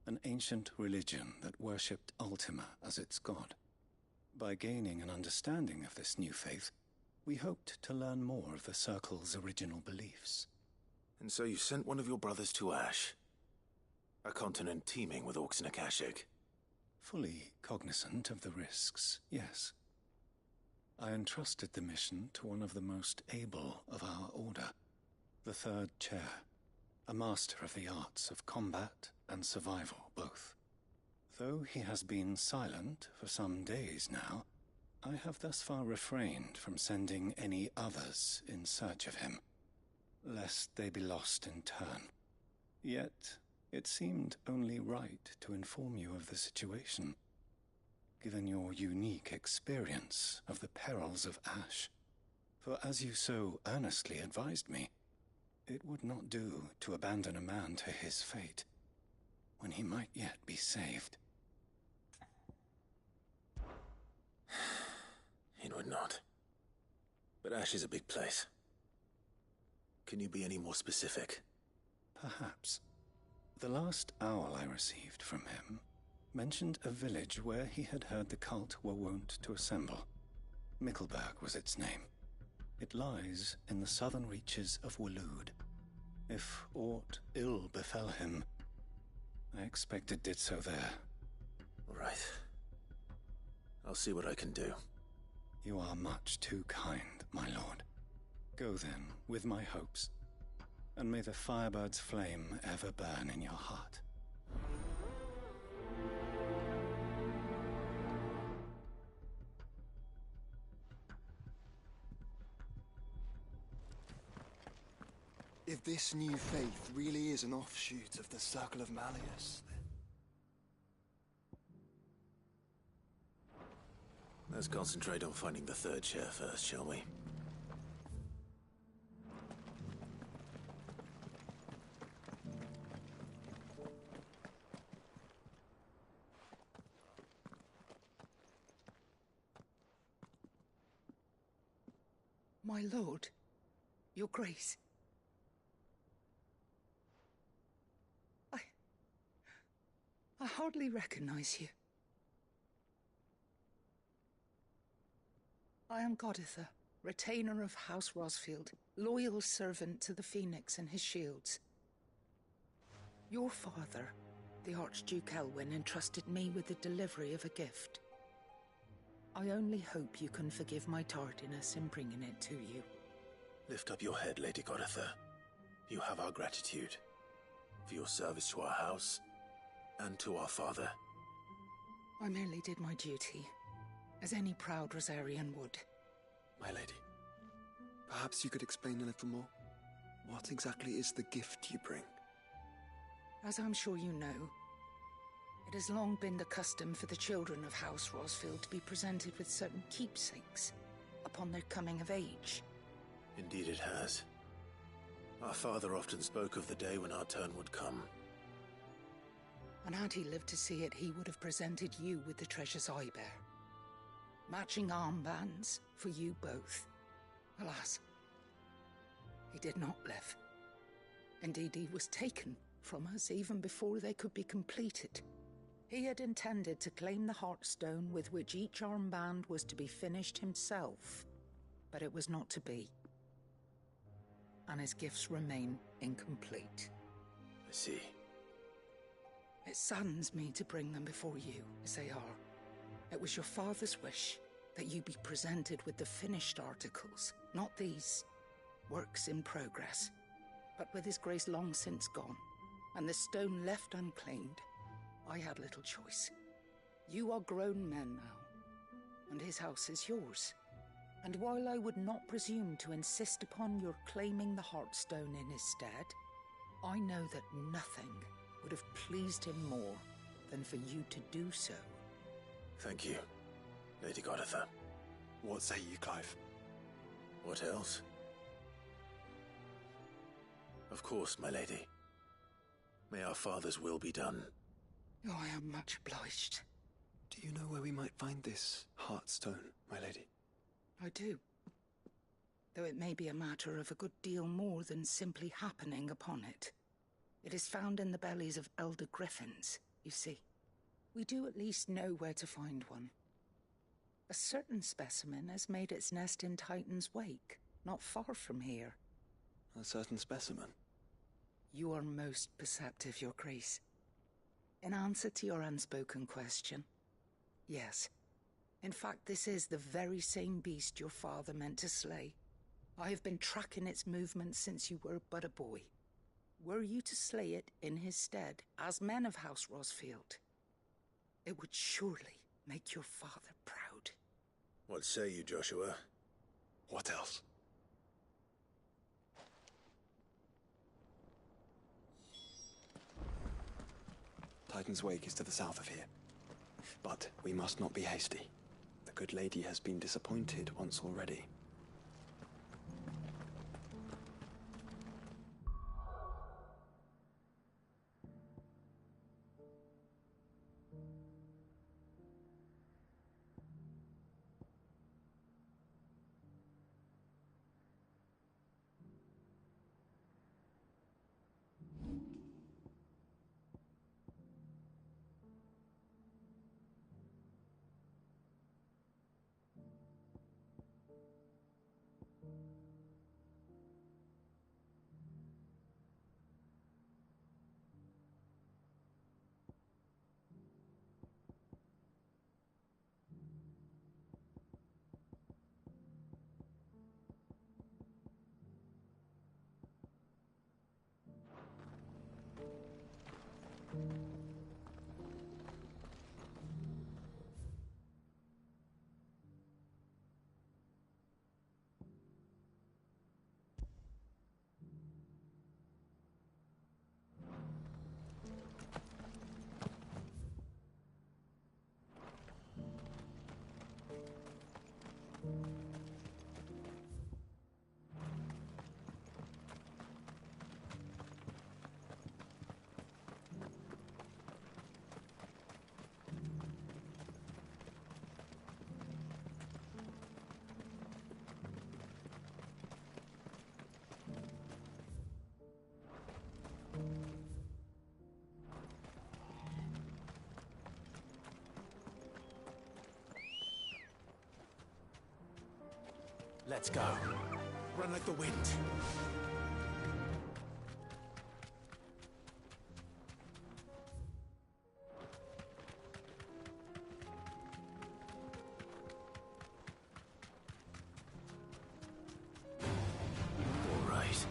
an ancient religion that worshipped Ultima as its god. By gaining an understanding of this new faith, we hoped to learn more of the Circle's original beliefs. And so you sent one of your brothers to Ash? A continent teeming with orcs and Akashic? Fully cognizant of the risks, yes. I entrusted the mission to one of the most able of our order, the Third Chair, a master of the arts of combat and survival both. Though he has been silent for some days now, I have thus far refrained from sending any others in search of him, lest they be lost in turn. Yet, it seemed only right to inform you of the situation, given your unique experience of the perils of Ash. For as you so earnestly advised me, it would not do to abandon a man to his fate, when he might yet be saved. It would not. But Ash is a big place. Can you be any more specific? Perhaps. The last owl I received from him mentioned a village where he had heard the cult were wont to assemble. Mickleburg was its name. It lies in the southern reaches of Waloed. If aught ill befell him, I expect it did so there. All right. I'll see what I can do. You are much too kind, my lord. Go then, with my hopes, and may the firebird's flame ever burn in your heart. If this new faith really is an offshoot of the Circle of Malleus, Let's concentrate on finding the third chair first, shall we? My lord, your grace. I hardly recognize you. I am Goditha, retainer of House Rosfield, loyal servant to the Phoenix and his shields. Your father, the Archduke Elwyn, entrusted me with the delivery of a gift. I only hope you can forgive my tardiness in bringing it to you. Lift up your head, Lady Goditha. You have our gratitude for your service to our house and to our father. I merely did my duty, as any proud Rosarian would. My lady, perhaps you could explain a little more? What exactly is the gift you bring? As I'm sure you know, it has long been the custom for the children of House Rosfield to be presented with certain keepsakes upon their coming of age. Indeed it has. Our father often spoke of the day when our turn would come. And had he lived to see it, he would have presented you with the treasures I bear. Matching armbands for you both. Alas, he did not live. Indeed, he was taken from us even before they could be completed. He had intended to claim the Heartstone with which each armband was to be finished himself, but it was not to be. And his gifts remain incomplete. I see. It saddens me to bring them before you, as they are. It was your father's wish that you be presented with the finished articles, not these works in progress. But with his grace long since gone, and the stone left unclaimed, I had little choice. You are grown men now, and his house is yours. And while I would not presume to insist upon your claiming the Heartstone in his stead, I know that nothing would have pleased him more than for you to do so. Thank you, Lady Goditha. What say you, Clive? What else? Of course, my lady. May our father's will be done. Oh, I am much obliged. Do you know where we might find this Heartstone, my lady? I do. Though it may be a matter of a good deal more than simply happening upon it. It is found in the bellies of elder griffins, you see. We do at least know where to find one. A certain specimen has made its nest in Titan's Wake, not far from here. A certain specimen? You are most perceptive, Your Grace. In answer to your unspoken question, yes. In fact, this is the very same beast your father meant to slay. I have been tracking its movements since you were but a boy. Were you to slay it in his stead, as men of House Rosfield, it would surely make your father proud. What say you, Joshua? What else? Titan's Wake is to the south of here. But we must not be hasty. The good lady has been disappointed once already. Let's go. Run like the wind. All right.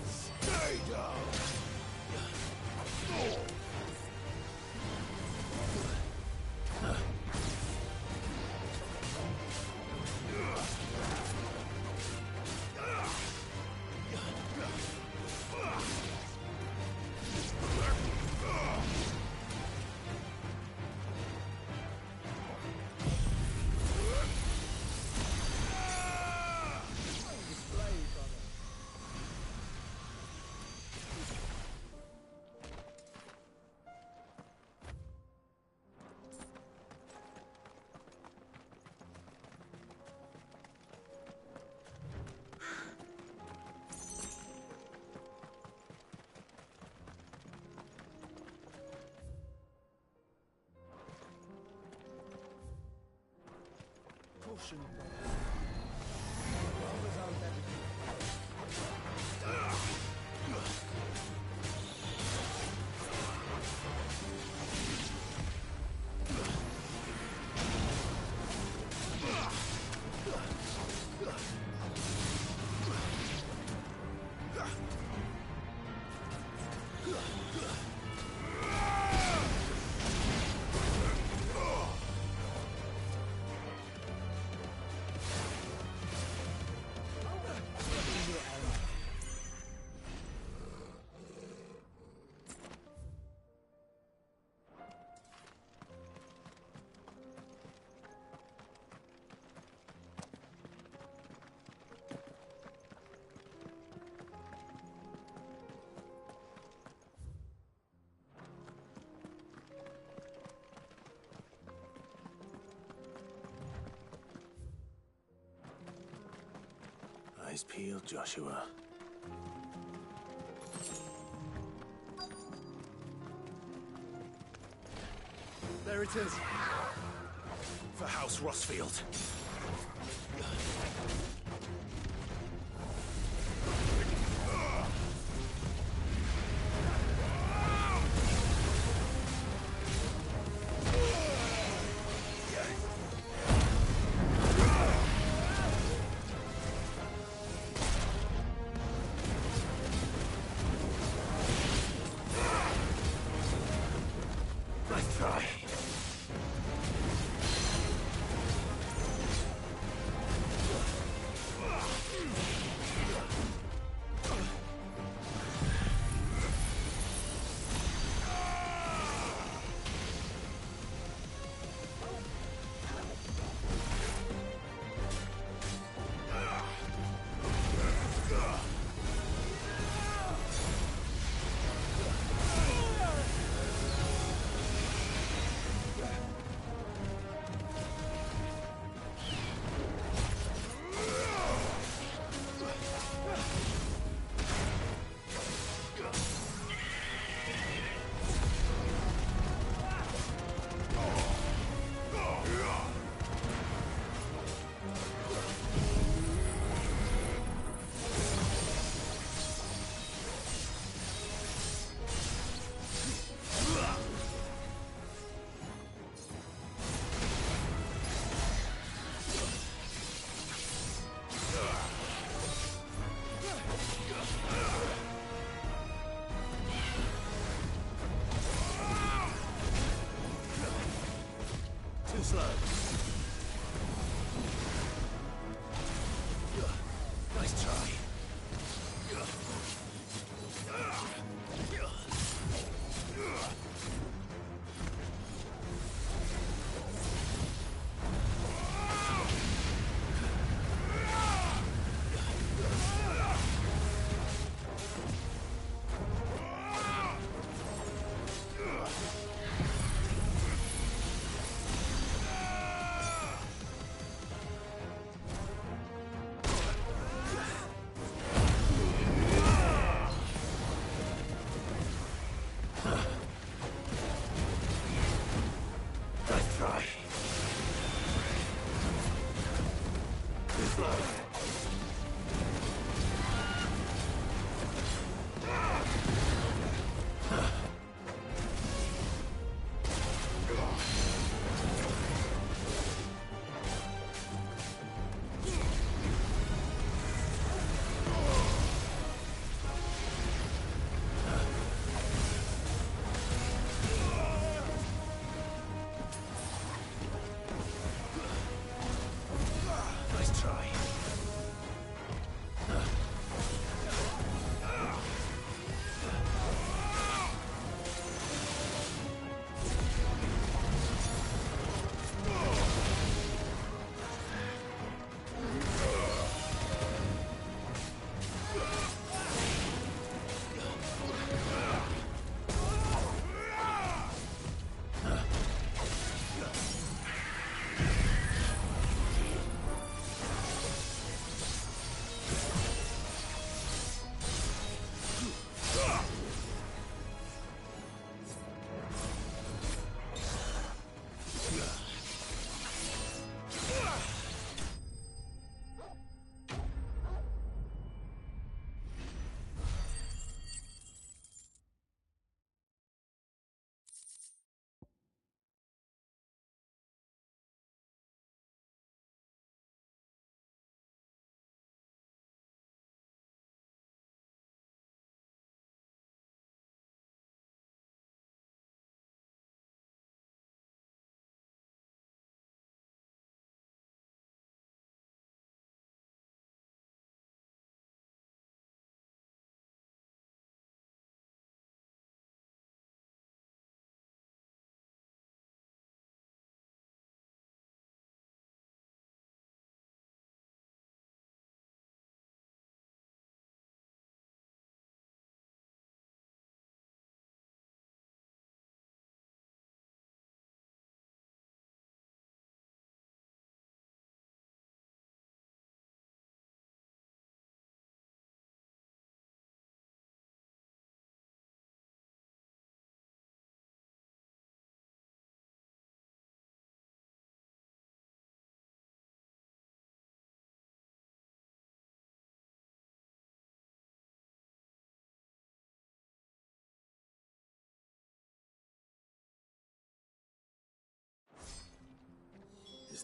Stay down! Caution. Eyes peeled, Joshua. There it is. For House Rossfield. Nice try.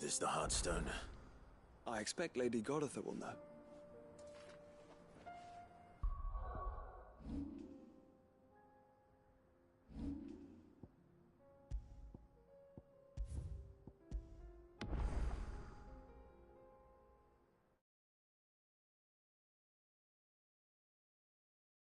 this the Heartstone? I expect Lady Goditha will know.